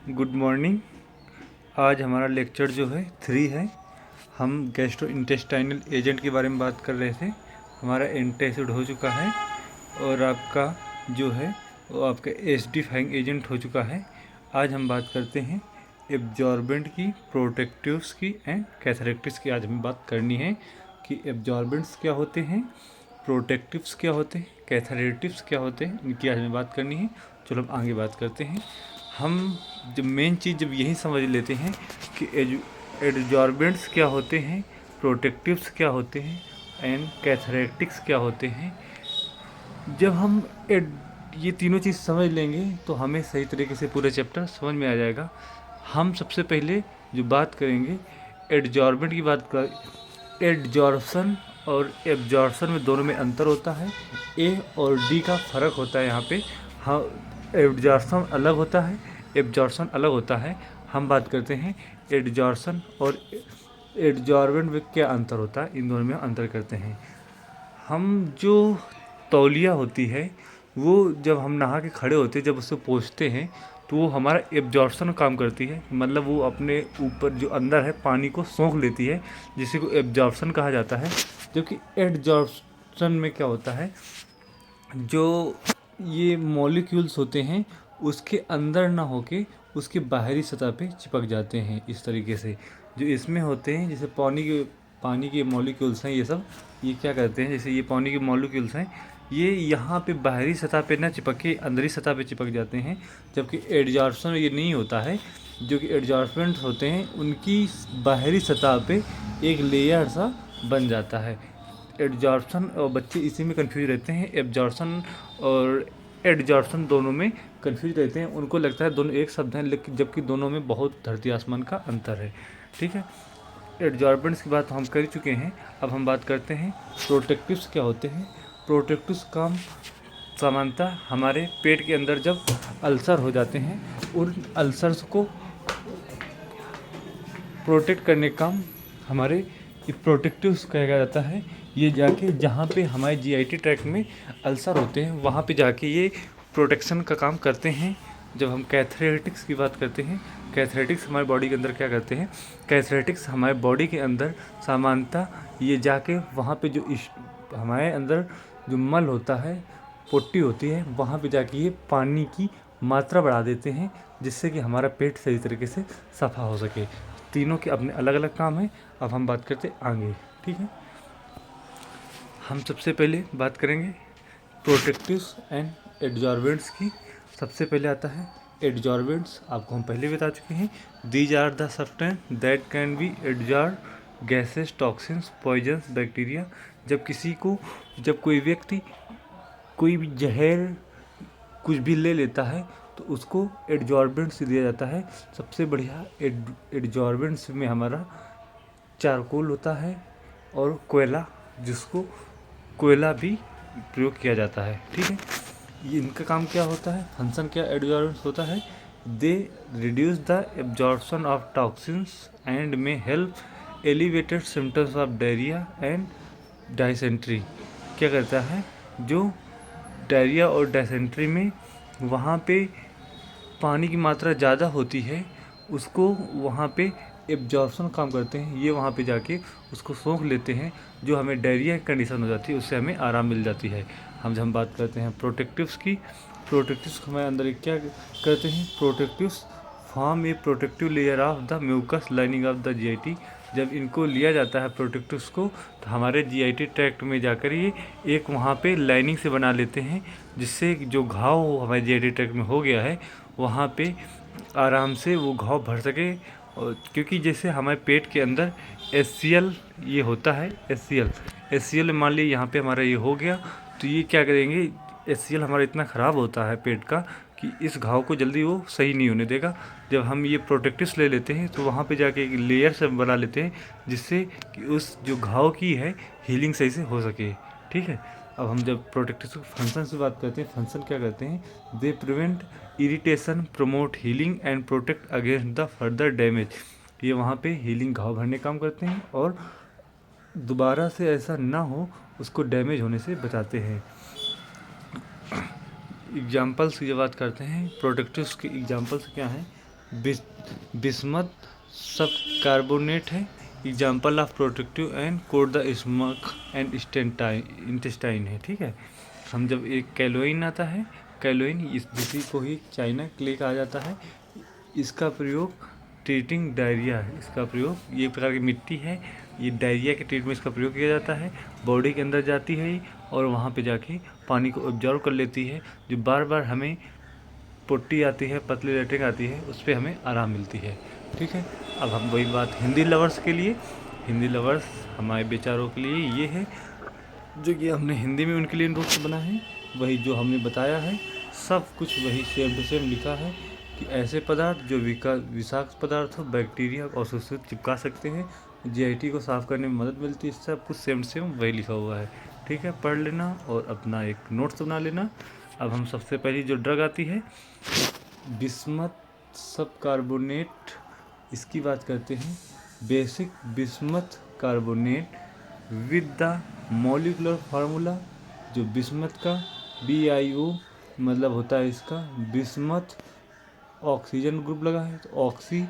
Good morning. आज हमारा lecture जो है 3 है। हम गैस्ट्रो इंटेस्टाइनल एजेंट के बारे में बात कर रहे थे। हमारा एंटासिड हो चुका है और आपका जो है वो आपका एसिडिफाइंग एजेंट हो चुका है। आज हम बात करते हैं एब्जॉर्बेंट की, प्रोटेक्टिव्स की एंड कैथारेटिक्स की। आज हमें बात करनी है कि एब्जॉर्बेंट्स क्या होते हैं, प्रोटेक्टिव्स क्या होते हैं, कैथारेटिव्स क्या होते हैं, इनकी आज हमें बात करनी है। चलो अब आगे बात करते हैं। हम जब मेन चीज़ जब यही समझ लेते हैं कि एब्जॉर्बेंट्स क्या होते हैं, प्रोटेक्टिव्स क्या होते हैं एंड कैथारेटिक्स क्या होते हैं, जब हम ये तीनों चीज़ समझ लेंगे तो हमें सही तरीके से पूरा चैप्टर समझ में आ जाएगा। हम सबसे पहले जो बात करेंगे एब्जॉर्बेंट की बात कर। एब्जॉर्प्शन और एब्जॉर्प्शन में दोनों में अंतर होता है। ए और डी का फ़र्क होता है यहाँ पे। हाँ, एब्जॉर्प्शन अलग होता है, एब्जॉर्प्शन अलग होता है। हम बात करते हैं एब्जॉर्प्शन और एब्जॉर्बेंट में क्या अंतर होता है, इन दोनों में अंतर करते हैं। हम जो तौलिया होती है वो जब हम नहा के खड़े होते हैं, जब उससे पोंछते हैं तो वो हमारा एब्जॉर्प्शन काम करती है। मतलब वो अपने ऊपर जो अंदर है पानी को सोख लेती है, जिसे को एब्जॉर्प्शन कहा जाता है। जबकि एब्जॉर्प्शन में क्या होता है, जो ये मॉलिक्यूल्स होते हैं उसके अंदर ना होके उसके बाहरी सतह पे चिपक जाते हैं। इस तरीके से जो इसमें होते हैं, जैसे पानी के मॉलिक्यूल्स हैं, ये सब ये क्या करते हैं, जैसे ये पानी के मॉलिक्यूल्स हैं, ये यहाँ पे बाहरी सतह पे ना चिपक के अंदरी सतह पे चिपक जाते हैं। जबकि एब्जॉर्प्शन ये नहीं होता है। जो कि एब्जॉर्बेंट होते हैं उनकी बाहरी सतह पे एक लेयर सा बन जाता है। एब्जॉर्प्शन और बच्चे इसी में कंफ्यूज रहते हैं। एब्जॉर्प्शन और एब्जॉर्प्शन दोनों में कंफ्यूज रहते हैं। उनको लगता है दोनों एक शब्द हैं, लेकिन जबकि दोनों में बहुत धरती आसमान का अंतर है। ठीक है, एब्जॉर्बेंट्स की बात हम कर चुके हैं। अब हम बात करते हैं प्रोटेक्टिव्स क्या होते हैं। प्रोटेक्टिव्स काम सामान्यतः हमारे पेट के अंदर जब अल्सर हो जाते हैं, उन अल्सर्स को प्रोटेक्ट करने का काम हमारे प्रोटेक्टिव्स कहा जाता है। ये जाके जहाँ पे हमारे जीआईटी ट्रैक्ट में अल्सर होते हैं वहाँ पे जाके ये प्रोटेक्शन का काम करते हैं। जब हम कैथरेटिक्स की बात करते हैं, कैथरेटिक्स हमारे बॉडी के अंदर क्या करते हैं, कैथरेटिक्स हमारे बॉडी के अंदर सामान्यतः ये जाके वहाँ पे जो हमारे अंदर जो मल होता है, पोटी होती है, वहाँ पे जाके ये पानी की मात्रा बढ़ा देते हैं, जिससे कि हमारा पेट सही तरीके से सफ़ा हो सके। तीनों के अपने अलग अलग काम हैं। अब हम बात करते आगे। ठीक है, हम सबसे पहले बात करेंगे प्रोटेक्टिव्स एंड एब्जॉर्बेंट्स की। सबसे पहले आता है एब्जॉर्बेंट्स। आपको हम पहले बता चुके हैं, these are the substance that can be absorb gases, toxins, poisons, bacteria. जब कोई व्यक्ति कोई भी जहर कुछ भी ले लेता है तो उसको एब्जॉर्बेंट्स दिया जाता है। सबसे बढ़िया एब्जॉर्बेंट्स में हमारा चारकोल होता है और कोयला, जिसको कोयला भी प्रयोग किया जाता है। ठीक है, ये इनका काम क्या होता है, फंक्शन क्या एब्जॉर्बेंट्स होता है, they reduce the absorption of toxins and में help elevated symptoms of diarrhoea and dysentery. क्या करता है, जो डायरिया और डायसेंट्री में वहाँ पे पानी की मात्रा ज़्यादा होती है, उसको वहाँ पे एब्जॉर्प्शन काम करते हैं। ये वहाँ पे जाके उसको सोख लेते हैं, जो हमें डायरिया की कंडीशन हो जाती है उससे हमें आराम मिल जाती है। हम बात करते हैं प्रोटेक्टिव्स की। प्रोटेक्टिव्स हमारे अंदर क्या करते हैं, protectives form a protective layer of the mucus lining of the GIT. जब इनको लिया जाता है प्रोटेक्टिव्स को, तो हमारे जीआईटी ट्रैक्ट में जाकर ये एक वहाँ पे लाइनिंग से बना लेते हैं, जिससे जो घाव हमारे जीआईटी ट्रैक्ट में हो गया है वहाँ पे आराम से वो घाव भर सके। और क्योंकि जैसे हमारे पेट के अंदर एचसीएल ये होता है, एचसीएल मान लीजिए यहाँ पे हमारा ये हो गया, तो ये क्या करेंगे, एचसीएल हमारा इतना ख़राब होता है पेट का कि इस घाव को जल्दी वो सही नहीं होने देगा। जब हम ये प्रोटेक्टिव्स ले लेते हैं तो वहाँ पे जाके एक लेयर से बना लेते हैं, जिससे कि उस जो घाव की है हीलिंग सही से हो सके। ठीक है, अब हम जब प्रोटेक्टिव फंक्शन से बात करते हैं, फंक्शन क्या करते हैं, they prevent irritation, promote healing and protect against the further damage. ये वहाँ पे हीलिंग घाव भरने काम करते हैं और दोबारा से ऐसा ना हो उसको डैमेज होने से बचाते हैं। एग्जाम्पल्स की जब बात करते हैं, प्रोटेक्टिव्स के एग्जाम्पल्स क्या हैं, बिस्मथ सब कार्बोनेट है। Example of protective and coat the stomach and intestine है। ठीक है, हम जब एक कैलोइन आता है, कैलोइन इसी को ही चाइना क्ले कहा जाता है। इसका प्रयोग ट्रीटिंग डायरिया है। इसका प्रयोग, ये एक प्रकार की मिट्टी है, ये डायरिया के ट्रीट में इसका प्रयोग किया जाता है। बॉडी के अंदर जाती है और वहाँ पे जाके पानी को ऑब्जर्व कर लेती है। जो बार बार हमें पुट्टी आती है, पतली लेटरिन आती है, उस पर हमें आराम मिलती है। ठीक है, अब हम वही बात हिंदी लवर्स के लिए, हिंदी लवर्स हमारे बेचारों के लिए ये है जो कि हमने हिंदी में उनके लिए नोट्स बना है। वही जो हमने बताया है सब कुछ वही सेम टू सेम लिखा है कि ऐसे पदार्थ जो विषाक्त पदार्थ हो, बैक्टीरिया और उससे चिपका सकते हैं, जीआईटी को साफ़ करने में मदद मिलती है। सब कुछ सेम सेम वही लिखा हुआ है। ठीक है, पढ़ लेना और अपना एक नोट्स बना लेना। अब हम सबसे पहली जो ड्रग आती है बिस्मथ सब कार्बोनेट, इसकी बात करते हैं। Basic bismuth carbonate with the molecular formula, जो बिस्मथ का BiO मतलब होता है इसका बिस्मथ, ऑक्सीजन ग्रुप लगा है तो ऑक्सी,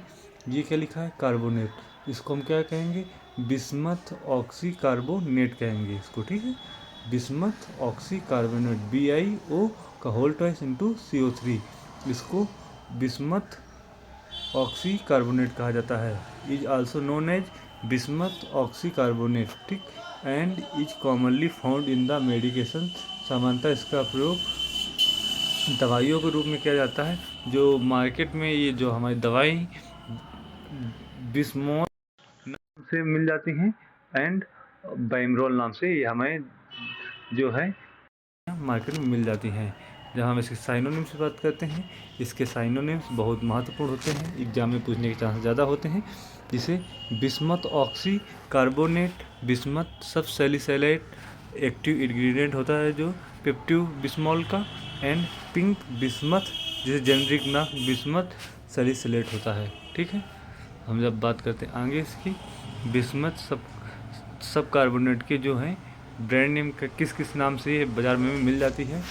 ये क्या लिखा है कार्बोनेट, इसको हम क्या कहेंगे बिस्मथ ऑक्सी कार्बोनेट कहेंगे इसको। ठीक है, बिस्मथ ऑक्सी कार्बोनेट BiO का होल ट्वाइस इंटू CO3, इसको बिस्मथ ऑक्सी कार्बोनेट कहा जाता है। Is also known as bismuth oxycarbonate. ठीक, and is commonly found in the medication, सामान्यतः इसका प्रयोग दवाइयों के रूप में किया जाता है। जो मार्केट में ये जो हमारी दवाई बिस्मोल नाम से मिल जाती हैं एंड बाइमरोल नाम से ये हमें जो है मार्केट में मिल जाती हैं। जब हम इसके साइनोनिम्स की बात करते हैं, इसके साइनोनिम्स बहुत महत्वपूर्ण होते हैं, एग्जाम में पूछने के चांस ज़्यादा होते हैं। जिसे बिस्मथ ऑक्सी कार्बोनेट, बिस्मथ सब सैलिसाइलेट एक्टिव इंग्रेडिएंट होता है जो पेप्टिव बिस्मॉल का, एंड पिंक बिस्मथ जिसे जेनरिक नाम बिस्मथ सैलिसाइलेट होता है। ठीक है, हम जब बात करते हैं आगे इसकी, बिस्मथ सब कार्बोनेट के जो हैं ब्रांड नेम का किस किस नाम से ये बाज़ार में मिल जाती है,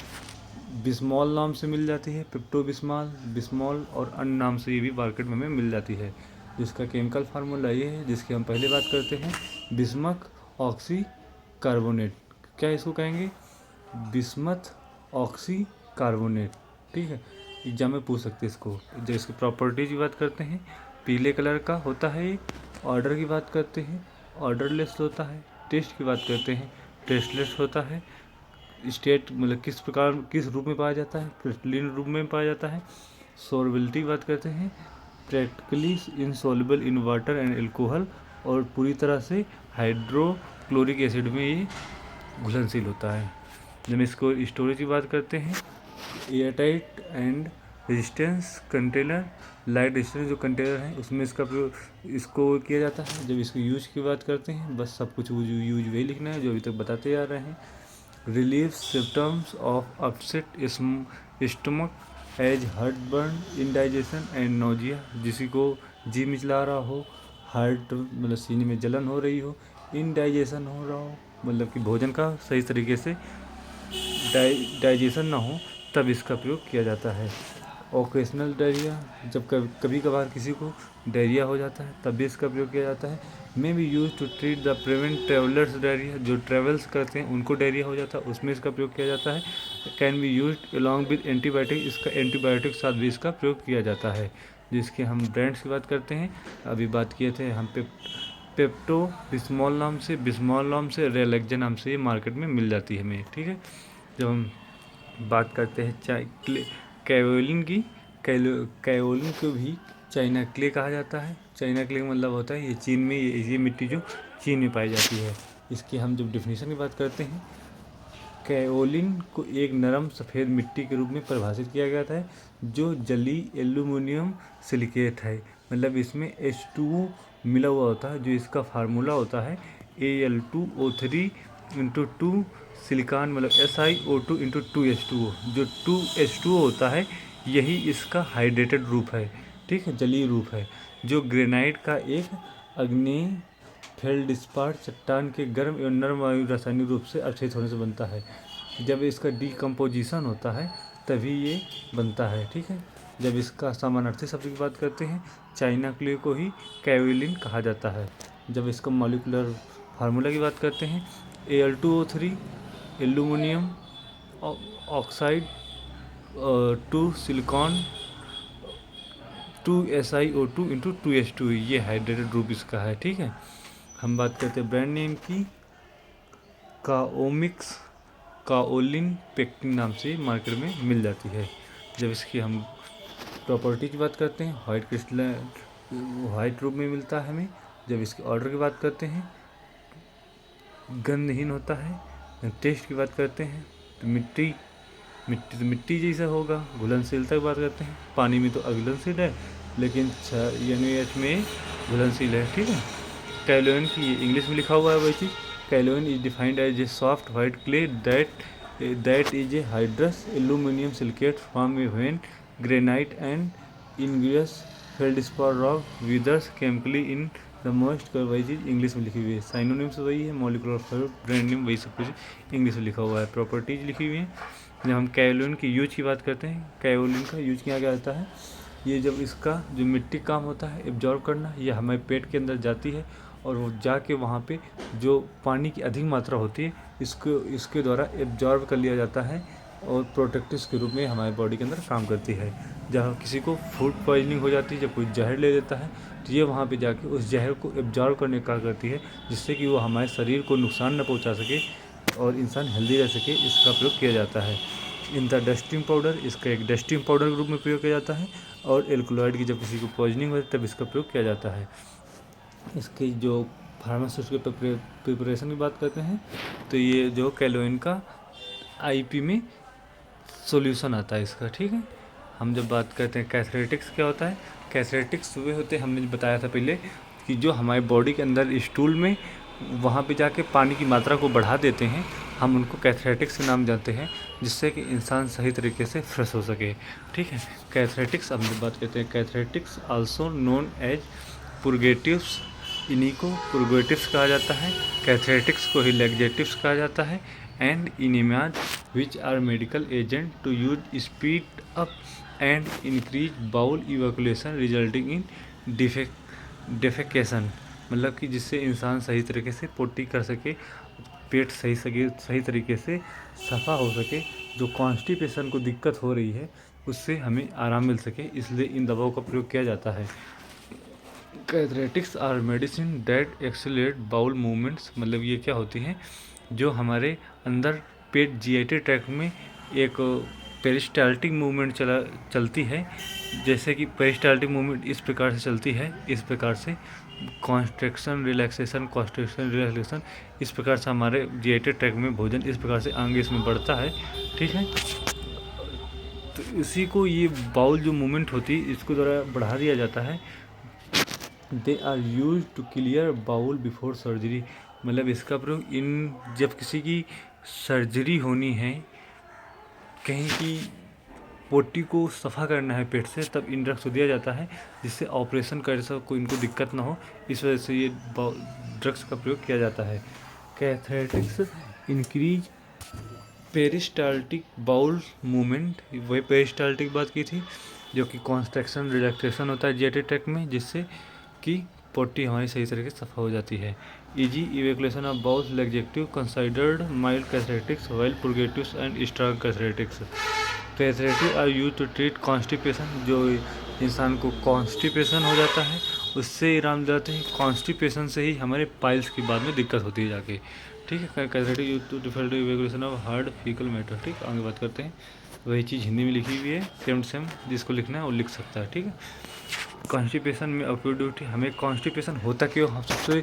बिस्मॉल नाम से मिल जाती है, पेप्टो बिस्मॉल और अन्य नाम से ये भी मार्केट में हमें मिल जाती है। जिसका केमिकल फार्मूला ये है जिसकी हम पहले बात करते हैं, बिस्मथ ऑक्सी कार्बोनेट। क्या इसको कहेंगे बिस्मथ ऑक्सी कार्बोनेट। ठीक है, एग्जाम में पूछ सकते हैं इसको। जब इसकी प्रॉपर्टीज की बात करते हैं, पीले कलर का होता है ये। ऑर्डर की बात करते हैं, ऑर्डरलेस होता है। टेस्ट की बात करते हैं, टेस्टलेस होता है। स्टेट मतलब किस प्रकार किस रूप में पाया जाता है, क्रिस्टलिन रूप में पाया जाता है। सोलबिलिटी की बात करते हैं, practically insoluble in water and alcohol, और पूरी तरह से हाइड्रोक्लोरिक एसिड में ये घुलनशील होता है। जब इसको स्टोरेज की बात करते हैं, airtight and resistance container, light resistance जो कंटेनर है उसमें इसका प्रयोग इसको किया जाता है। जब इसको यूज की बात करते हैं, बस सब कुछ यूज वही लिखना है जो अभी तक बताते जा रहे हैं। Relieve symptoms of upset stomach as heartburn, indigestion and nausea, जिसी को जी मिचला रहा हो, हार्ट मतलब सीने में जलन हो रही हो, इनडाइजेशन हो रहा हो मतलब कि भोजन का सही तरीके से डाइजेशन ना हो, तब इसका प्रयोग किया जाता है। ओकेशनल डायरिया, जब कभी कभार किसी को डायरिया हो जाता है तब भी इसका प्रयोग किया जाता है। May be use to treat the prevent travellers diarrhoea, जो ट्रेवल्स करते हैं उनको डायरिया हो जाता है उसमें इसका प्रयोग किया जाता है। Can be use along with antibiotic, इसका एंटीबायोटिक साथ भी इसका प्रयोग किया जाता है। जिसके हम ब्रांड्स की बात करते हैं, अभी बात किए थे हम पेप्टो बिस्मॉल नाम से रेलेक्जा नाम से ये मार्केट में मिल जाती है हमें। ठीक है, जब हम बात करते हैं कैओलिन की, कैओलिन को भी चाइना क्ले कहा जाता है। चाइना क्ले मतलब होता है ये चीन में, ये मिट्टी जो चीन में पाई जाती है। इसकी हम जब डिफिनीशन की बात करते हैं, कैओलिन को एक नरम सफ़ेद मिट्टी के रूप में परिभाषित किया गया था जो जली एल्यूमिनियम सिलिकेट है। मतलब इसमें H2O मिला हुआ होता है, जो इसका फार्मूला होता है Al2O3 इंटू 2 सिलिकॉन मतलब SiO2 इंटू 2H2O। जो 2H2O होता है यही इसका हाइड्रेटेड रूप है। ठीक है, जलीय रूप है, जो ग्रेनाइट का एक अग्नेय फेल्डस्पार चट्टान के गर्म एवं नरम वायु रासायनिक रूप से अर्चित होने से बनता है। जब इसका डिकम्पोजिशन होता है तभी ये बनता है। ठीक है, जब इसका समानार्थी शब्द की बात करते हैं, चाइना को ही कायोलिन कहा जाता है। जब इसका मॉलिक्यूलर फार्मूला की बात करते हैं, Al2O3 aluminium oxide 2 silicon 2 SiO2 into 2H2, ये हाइड्रेटेड ग्रुप इसका है। ठीक है, हम बात करते हैं ब्रांड नेम की, काओमिक्स काओलिन पेक्टिन नाम से मार्केट में मिल जाती है। जब इसकी हम प्रॉपर्टी की बात करते हैं, वाइट क्रिस्टल वाइट रूप में मिलता है हमें। जब इसके ऑर्डर की बात करते हैं, गंधहीन होता है। टेस्ट की बात करते हैं तो मिट्टी जैसा होगा। घुलनशीलता की बात करते हैं, पानी में तो अघुलनशील है लेकिन NaOH में घुलनशील है। ठीक है, कायोलिन की इंग्लिश में लिखा हुआ है वही चीज़। Kaolin is defined as a soft white clay that is a hydrous aluminium silicate form when granite and इनगियस feldspar rock weathers chemically in the most. वही चीज़ इंग्लिश में लिखी हुई है। साइनोनिम्स वही है, मॉलिक्यूलर ब्रांड नेम वही सब कुछ इंग्लिश में लिखा हुआ है। प्रॉपर्टीज लिखी हुई है। जब हम कायोलिन की यूज की बात करते हैं, कायोलिन का यूज किया गया जाता है, ये जब इसका जो मिट्टी काम होता है एब्जॉर्व करना, ये हमारे पेट के अंदर जाती है और वो जाके वहाँ पे जो पानी की अधिक मात्रा होती है इसके द्वारा एब्जॉर्व कर लिया जाता है और प्रोटेक्टिव के रूप में हमारे बॉडी के अंदर काम करती है। जब किसी को फूड पॉइजनिंग हो जाती है, जब कोई जहर ले लेता है तो ये वहाँ पे जाके उस जहर को एब्जॉर्व करने का करती है, जिससे कि वो हमारे शरीर को नुकसान न पहुँचा सके और इंसान हेल्दी रह सके। इसका प्रयोग किया जाता है। इन द डस्टिंग पाउडर, इसका एक डस्टिंग पाउडर के रूप में प्रयोग किया जाता है। और एल्कोलॉइड की जब किसी को पॉइजनिंग होती है तब इसका प्रयोग किया जाता है। इसकी जो फार्मास्यूटिकल प्रिपरेशन की बात करते हैं तो ये जो कायोलिन का IP में सॉल्यूशन आता है इसका। ठीक है, हम जब बात करते हैं कैथरेटिक्स क्या होता है, कैथरेटिक्स वे होते हैं, हमने बताया था पहले कि जो हमारे बॉडी के अंदर स्टूल में वहाँ पे जाके पानी की मात्रा को बढ़ा देते हैं, हम उनको कैथरेटिक्स के नाम जानते हैं, जिससे कि इंसान सही तरीके से फ्रेश हो सके। ठीक है, कैथरेटिक्स हम जब बात करते हैं, कैथरेटिक्स आल्सो नोन एज पुर्गेटिव्स, इन्हीं को पुर्गेटिव्स कहा जाता है। कैथरेटिक्स को ही लैक्जेटिव्स कहा जाता है। And enemas which are medical agent to use speed up and increase bowel evacuation resulting in defecation, मतलब कि जिससे इंसान सही तरीके से पोटी कर सके, पेट सही तरीके से सफ़ा हो सके, जो कॉन्स्टिपेशन को दिक्कत हो रही है उससे हमें आराम मिल सके, इसलिए इन दवाओं का प्रयोग किया जाता है। Cathartics are medicine that accelerate bowel movements, मतलब ये क्या होती हैं, जो हमारे अंदर पेट GI ट्रैक्ट में एक पेरिस्टाल्टिक मूवमेंट चलती है। जैसे कि पेरिस्टाल्टिक मूवमेंट इस प्रकार से चलती है, इस प्रकार से कॉन्स्ट्रक्शन रिलैक्सेशन, इस प्रकार से हमारे GI ट्रैक्ट में भोजन इस प्रकार से आगे इसमें बढ़ता है। ठीक है, तो इसी को ये बाउल जो मूवमेंट होती है इसको द्वारा बढ़ा दिया जाता है। They are use to clear bowel before surgery, मतलब इसका प्रयोग जब किसी की सर्जरी होनी है, कहीं की पोटी को सफ़ा करना है पेट से, तब इन ड्रग्स को दिया जाता है, जिससे ऑपरेशन कर कोई इनको दिक्कत ना हो। इस वजह से ये ड्रग्स का प्रयोग किया जाता है। कैथरेटिक्स इंक्रीज पेरिस्टाल्टिक बाउल मूवमेंट, वही पेरिस्टाल्टिक बात की थी, जो कि कॉन्स्ट्रक्शन रिलैक्सेशन होता है GI ट्रैक्ट में, जिससे कि पोटी हमारी सही तरीके से सफ़ा हो जाती है। Easy evacuation of bowel laxative considered mild cathartics while purgatives and strong cathartics. Cathartic are use to treat constipation, जो इंसान को कॉन्स्टिपेशन हो जाता है उससे आराम दिलाते हैं। कॉन्स्टिपेशन से ही हमारे पाइल्स की बाद में दिक्कत होती है जाके। ठीक है, cathartic use to different evacuation of hard faecal matter. ठीक, आगे बात करते हैं। वही चीज़ हिंदी में लिखी हुई है, सेम जिसको लिखना है वो लिख सकता है। ठीक है, कॉन्स्टिपेशन में अपनी ड्यूटी, हमें कॉन्स्टिपेशन होता क्यों, हम सबसे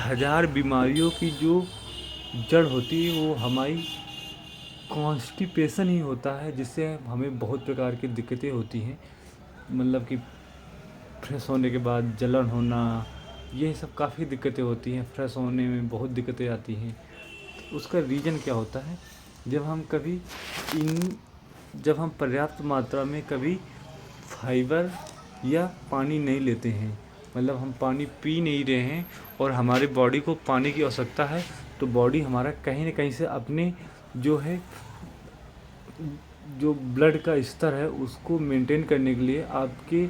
1000 बीमारियों की जो जड़ होती है वो हमारी कॉन्स्टिपेशन ही होता है, जिससे हमें बहुत प्रकार की दिक्कतें होती हैं, मतलब कि फ्रेश होने के बाद जलन होना, ये सब काफ़ी दिक्कतें होती हैं। फ्रेश होने में बहुत दिक्कतें आती हैं। तो उसका रीज़न क्या होता है, जब हम पर्याप्त मात्रा में कभी फाइबर या पानी नहीं लेते हैं, मतलब हम पानी पी नहीं रहे हैं और हमारी बॉडी को पानी की आवश्यकता है, तो बॉडी हमारा कहीं ना कहीं से अपने जो है जो ब्लड का स्तर है उसको मेंटेन करने के लिए आपके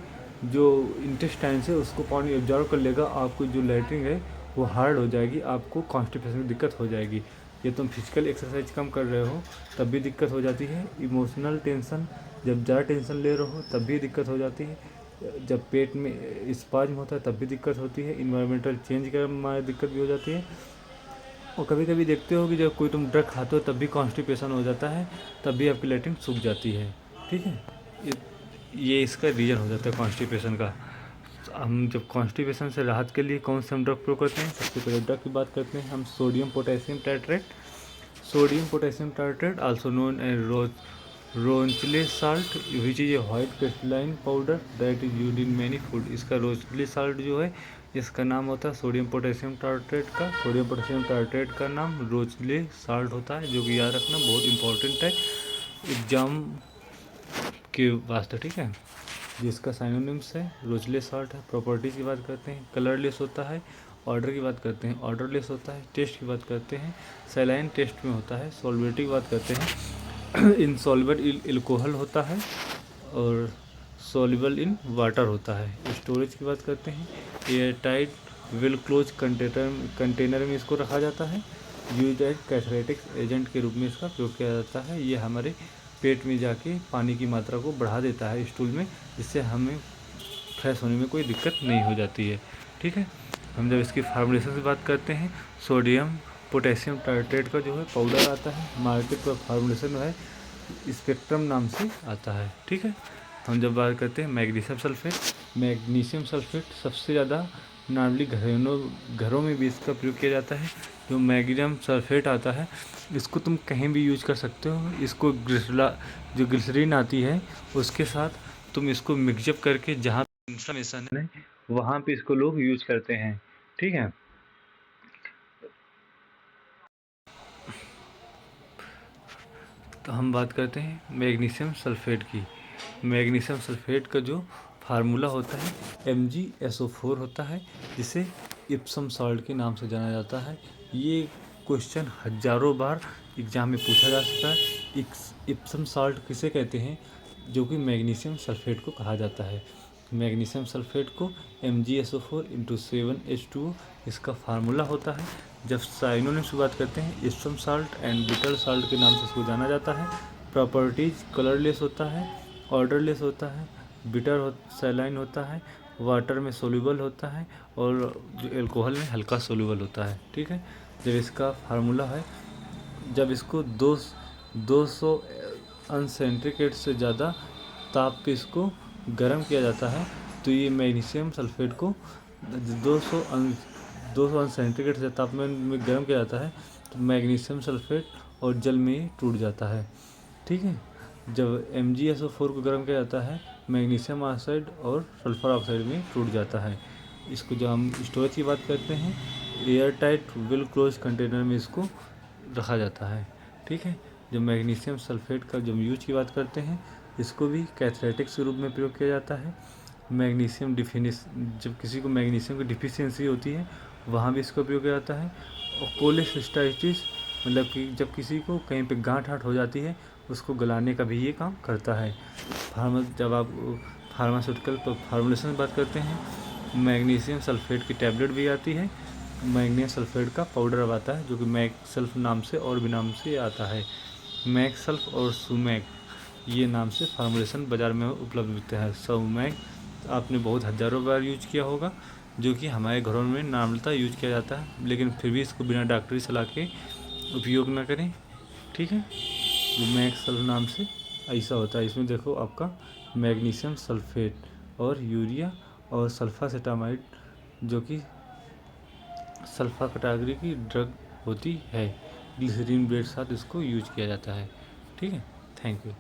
जो इंटेस्टाइन है उसको पानी एब्जॉर्व कर लेगा, आपको जो लैट्रिन है वो हार्ड हो जाएगी, आपको कॉन्स्टिपेशन की दिक्कत हो जाएगी। ये तुम फिजिकल एक्सरसाइज कम कर रहे हो तब भी दिक्कत हो जाती है। इमोशनल टेंशन, जब ज़्यादा टेंशन ले रहे हो तब भी दिक्कत हो जाती है। जब पेट में स्पाज्म होता है तब भी दिक्कत होती है। इन्वायरमेंटल चेंज के मारे दिक्कत भी हो जाती है। और कभी कभी देखते हो कि जब कोई तुम ड्रग खाते हो तब भी कॉन्स्टिपेशन हो जाता है, तब भी आपकी लैट्रिन सूख जाती है। ठीक है, ये इसका रीज़न हो जाता है कॉन्स्टिपेशन का। हम जब कॉन्स्टिपेशन से राहत के लिए कौन से हम ड्रग प्रयोग करते हैं, सबसे पहले ड्रग की बात करते हैं हम sodium potassium titrate. Sodium potassium titrate also known as Rochelle salt which is a white crystalline powder that is used in many food. इसका रोंचले साल्ट जो है इसका नाम होता है सोडियम पोटेशियम टाइट्रेट का। सोडियम पोटेशियम टाइट्रेट का नाम रोंचले साल्ट होता है, जो कि याद रखना बहुत इंपॉर्टेंट है एग्जाम के वास्ते। ठीक है, जिसका साइनोनिम्स है रोचले साल्ट है। प्रॉपर्टीज़ की बात करते हैं, कलरलेस होता है। ऑर्डर की बात करते हैं, ऑर्डरलेस होता है। टेस्ट की बात करते हैं, सैलाइन टेस्ट में होता है। सॉल्बिलिटी की बात करते हैं, इनसॉल्युबल अल्कोहल होता है और सॉल्युबल इन वाटर होता है। स्टोरेज की बात करते हैं, air tight well close container में इसको रखा जाता है। यूज एज कैथलेटिक्स एजेंट के रूप में इसका प्रयोग किया जाता है। ये हमारे पेट में जाके पानी की मात्रा को बढ़ा देता है स्टूल में, जिससे हमें फ्रेश होने में कोई दिक्कत नहीं हो जाती है। ठीक है, हम जब इसकी फार्मूलेशन की बात करते हैं, सोडियम पोटेशियम टाइट्रेट का जो है पाउडर आता है, मार्केट पर फार्मूलेशन है स्पेक्ट्रम नाम से आता है। ठीक है, हम जब बात करते हैं मैग्नीशियम सल्फेट, मैग्नीशियम सल्फेट सबसे ज़्यादा नॉर्मली घरों में भी इसका प्रयोग किया जाता है। जो मैग्नीशियम सल्फेट आता है इसको तुम कहीं भी यूज कर सकते हो। इसको जो ग्लिसरीन आती है उसके साथ तुम इसको मिक्सअप करके जहाँ इन्फ्लेमेशन है वहाँ पे इसको लोग यूज करते हैं। ठीक है, तो हम बात करते हैं मैग्नीशियम सल्फेट की। मैग्नीशियम सल्फेट का जो फार्मूला होता है MgSO4 होता है, जिसे इप्सम सॉल्ट के नाम से जाना जाता है। ये क्वेश्चन हजारों बार एग्जाम में पूछा जा चुका है। इप्सम सॉल्ट किसे कहते हैं, जो कि मैग्नीशियम सल्फेट को कहा जाता है। मैग्नीशियम सल्फेट को MgSO4 × 7H2O इसका फार्मूला होता है। जब साइनोनिम्स की बात करते हैं, Epson salt and bitter salt के नाम से इसको जाना जाता है। प्रॉपर्टीज कलरलेस होता है, ऑर्डरलेस होता है, बिटर सैलाइन होता है, वाटर में सोल्यूबल होता है और जो एल्कोहल में हल्का सोल्यूबल होता है। ठीक है, जब इसका फार्मूला है, जब इसको 200 अनसेंट्रिकेट से ज़्यादा ताप पे इसको गर्म किया जाता है, तो ये मैग्नीशियम सल्फेट को 200 अनसेंट्रिकेट से तापमान में गर्म किया जाता है, तो मैग्नीशियम सल्फेट और जल में टूट जाता है। ठीक है, जब MgSO4 को गर्म किया जाता है, मैग्नीशियम ऑक्साइड और सल्फर ऑक्साइड में टूट जाता है। इसको जब हम स्टोरेज की बात करते हैं, air tight well close container में इसको रखा जाता है। ठीक है, जब मैग्नीशियम सल्फेट का जब यूज की बात करते हैं, इसको भी कैथलेटिक्स के रूप में प्रयोग किया जाता है। मैग्नीशियम जब किसी को मैग्नीशियम की डिफिशियंसी होती है वहाँ भी इसका प्रयोग किया जाता है। और कोलेसिस्टाइटिस मतलब कि जब किसी को कहीं पे गांठ हो जाती है उसको गलाने का भी ये काम करता है। जब आप फार्मास्यूटिकल फार्मूलेशन की बात करते हैं, मैग्नीशियम सल्फेट की टैबलेट भी आती है, मैग्नीशियम सल्फेट का पाउडर अब आता है जो कि मैग सल्फ नाम से और भी नाम से आता है। मैग सल्फ और सुमैग ये नाम से फार्मूलेशन बाज़ार में उपलब्ध होते हैं। सुमैग आपने बहुत हज़ारों बार यूज किया होगा, जो कि हमारे घरों में नार्मलता यूज किया जाता है, लेकिन फिर भी इसको बिना डॉक्टरी सलाह के उपयोग ना करें। ठीक है, जो मैग सल्फ नाम से ऐसा होता है। इसमें देखो आपका मैग्नीशियम सल्फेट और यूरिया और सल्फासेटामाइड जो कि सल्फा कैटेगरी की ड्रग होती है, ग्लिसरीन ब्लेड साथ इसको यूज किया जाता है। ठीक है, थैंक यू।